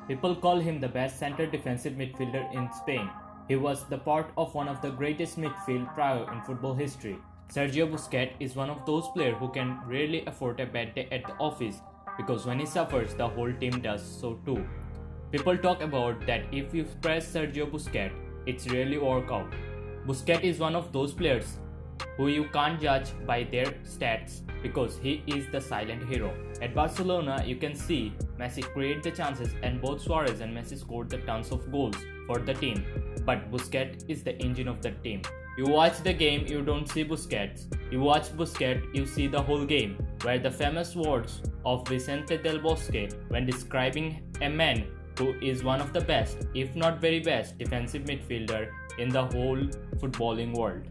People call him the best center defensive midfielder in Spain. He was the part of one of the greatest midfield trio in football history. Sergio Busquets is one of those players who can rarely afford a bad day at the office because when he suffers, the whole team does so too. People talk about that if you press Sergio Busquets, it's really work out. Busquets is one of those players who you can't judge by their stats because he is the silent hero. At Barcelona, you can see Messi create the chances and both Suarez and Messi scored the tons of goals for the team. But Busquets is the engine of the team. You watch the game, you don't see Busquets. You watch Busquets, you see the whole game, where the famous words of Vicente del Bosque when describing a man who is one of the best, if not very best, defensive midfielder in the whole footballing world.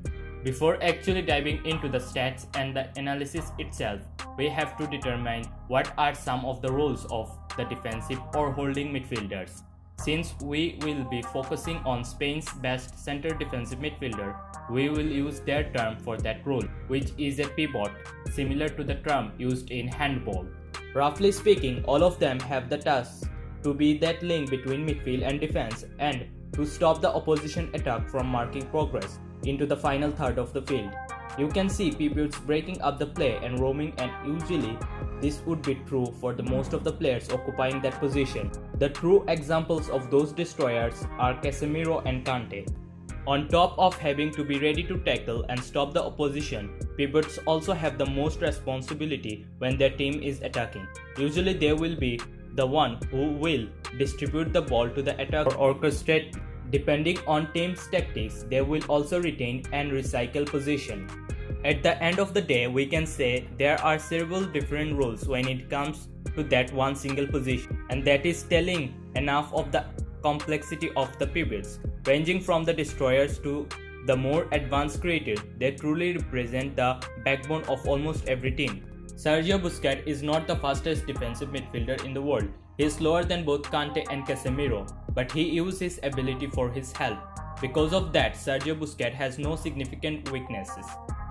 Before actually diving into the stats and the analysis itself, we have to determine what are some of the roles of the defensive or holding midfielders. Since we will be focusing on Spain's best center defensive midfielder, we will use their term for that role, which is a pivot, similar to the term used in handball. Roughly speaking, all of them have the task to be that link between midfield and defense and to stop the opposition attack from marking progress into the final third of the field. You can see pivots breaking up the play and roaming, and usually this would be true for the most of the players occupying that position. The true examples of those destroyers are Casemiro and Kante. On top of having to be ready to tackle and stop the opposition, pivots also have the most responsibility when their team is attacking. Usually they will be the one who will distribute the ball to the attacker or orchestrate. Depending on team's tactics, they will also retain and recycle possession. At the end of the day, we can say there are several different roles when it comes to that one single position, and that is telling enough of the complexity of the pivots. Ranging from the destroyers to the more advanced creators, they truly represent the backbone of almost every team. Sergio Busquets is not the fastest defensive midfielder in the world. He is slower than both Kante and Casemiro, but he uses his ability for his help. Because of that, Sergio Busquets has no significant weaknesses.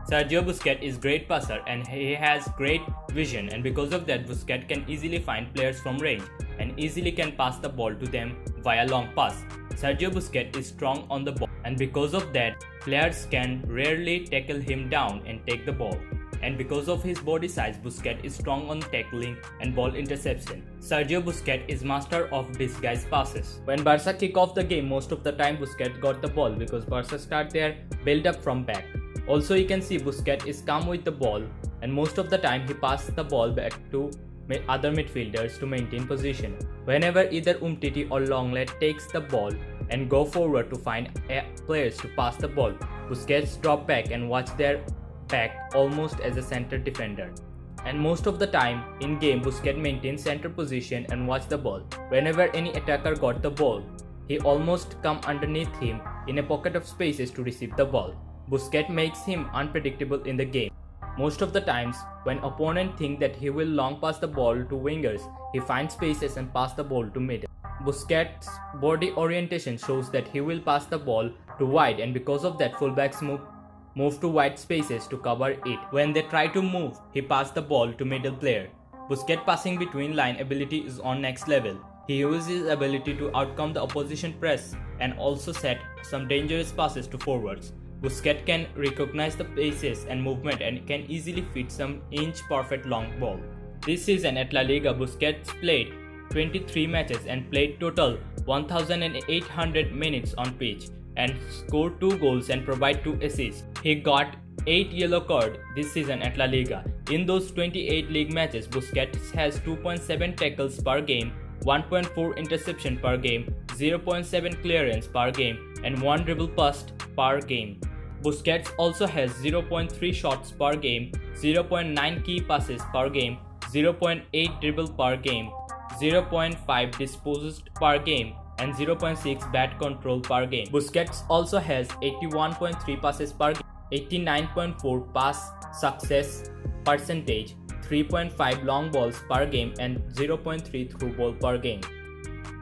Sergio Busquets is a great passer and he has great vision, and because of that, Busquets can easily find players from range and easily can pass the ball to them via long pass. Sergio Busquets is strong on the ball, and because of that, players can rarely tackle him down and take the ball. And because of his body size, Busquets is strong on tackling and ball interception. Sergio Busquets is master of disguise passes. When Barca kick off the game, most of the time Busquets got the ball because Barca start their build up from back. Also, you can see Busquets is calm with the ball, and most of the time he passes the ball back to other midfielders to maintain position. Whenever either Umtiti or Lenglet takes the ball and go forward to find players to pass the ball, Busquets drop back and watch their back almost as a center defender. And most of the time in game, Busquets maintains center position and watch the ball. Whenever any attacker got the ball, he almost come underneath him in a pocket of spaces to receive the ball. Busquets makes him unpredictable in the game. Most of the times when opponent think that he will long pass the ball to wingers, he finds spaces and pass the ball to middle. Busquets' body orientation shows that he will pass the ball to wide, and because of that, fullbacks move to wide spaces to cover it. When they try to move, he passes the ball to middle player. Busquets' passing between line ability is on next level. He uses his ability to outcome the opposition press and also set some dangerous passes to forwards. Busquets can recognize the paces and movement and can easily fit some inch-perfect long ball. This season at La Liga, Busquets played 23 matches and played total 1,800 minutes on pitch and scored 2 goals and provided 2 assists. He got 8 yellow cards this season at La Liga. In those 28 league matches, Busquets has 2.7 tackles per game, 1.4 interception per game, 0.7 clearance per game, and 1 dribble pass per game. Busquets also has 0.3 shots per game, 0.9 key passes per game, 0.8 dribble per game, 0.5 disposals per game, and 0.6 bat control per game. Busquets also has 81.3 passes per game, 89.4 pass success percentage, 3.5 long balls per game, and 0.3 through ball per game.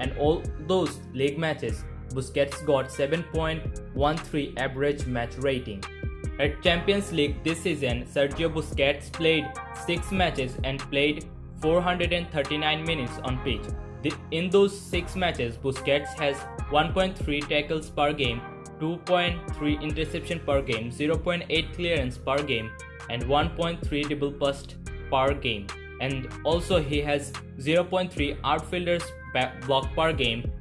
And all those league matches, Busquets got 7.13 average match rating. At Champions League this season, Sergio Busquets played 6 matches and played 439 minutes on pitch. In those 6 matches, Busquets has 1.3 tackles per game, 2.3 interception per game, 0.8 clearance per game, and 1.3 dribble bust per game. And also he has 0.3 outfielders block per game.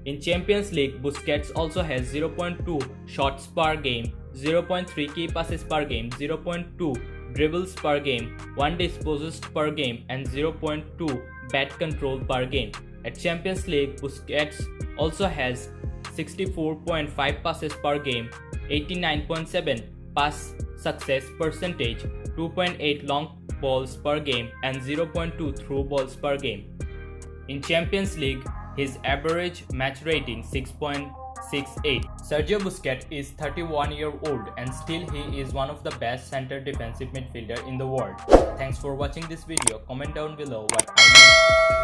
In Champions League, Busquets also has 0.2 shots per game, 0.3 key passes per game, 0.2 dribbles per game, 1 disposals per game, and 0.2 bat control per game. At Champions League, Busquets also has 64.5 passes per game, 89.7 pass success percentage, 2.8 long balls per game, and 0.2 through balls per game. In Champions League, his average match rating 6.68. Sergio Busquets is 31 years old and still he is one of the best center defensive midfielder in the world. Thanks for watching this video. Comment down below what I missed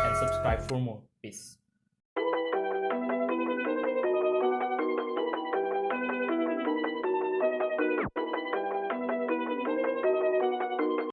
and subscribe for more. Peace.